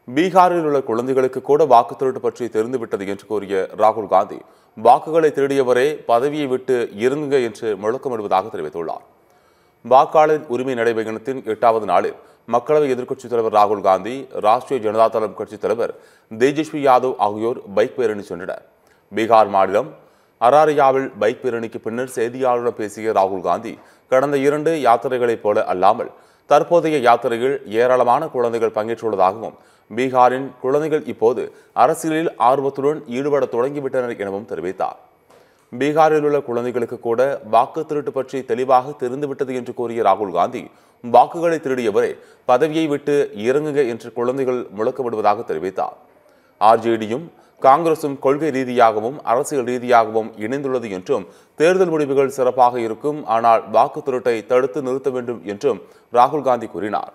பீகாரில் உள்ள குழந்தைகளுக்கு கூட வாக்கு திருட்டு பற்றி தெரிந்துவிட்டது என்று கூறிய ராகுல் காந்தி, வாக்குகளை திருடியவரே பதவியை விட்டு இறங்குங்க என்று முழக்கமிடுவதாக தெரிவித்துள்ளார். வாக்காளர் உரிமை நடைபயணத்தின் 8வது நாளில் மக்களவை எதிர்க்கட்சித் தலைவர் ராகுல் காந்தி, ராஷ்டிரிய ஜனதா தளம் கட்சித் தலைவர் தேஜஸ்வி யாதவ் ஆகியோர் பைக் பேரணி சென்றனர். பீகார் மாநிலம் அராரியாவில் பைக் பேரணிக்கு பின்னர் செய்தியாளர்களிடம் பேசிய ராகுல் காந்தி, கடந்த 2 யாத்திரைகளைப் போல அல்லாமல் தற்போதைய யாத்திரையில் ஏராளமான குழந்தைகள் பங்கேற்றுள்ளதாகவும், பீகாரின் குழந்தைகள் இப்போது அரசியலில் ஆர்வத்துடன் ஈடுபட தொடங்கிவிட்டனர் எனவும் தெரிவித்தார். பீகாரில் உள்ள குழந்தைகளுக்கு கூட வாக்கு திருட்டு பற்றி தெளிவாக தெரிந்துவிட்டது என்று கூறிய ராகுல் காந்தி, வாக்குகளை திருடியவரை பதவியை விட்டு இறங்குங்க என்று குழந்தைகள் முழக்கமிடுவதாக தெரிவித்தார். ஆர்ஜேடியும் காங்கிரசும் கொள்கை ரீதியாகவும் அரசியல் ரீதியாகவும் இணைந்துள்ளது என்றும், தேர்தல் முடிவுகள் சிறப்பாக இருக்கும், ஆனால் வாக்கு திருட்டை தடுத்து நிறுத்த வேண்டும் என்றும் ராகுல் காந்தி கூறினார்.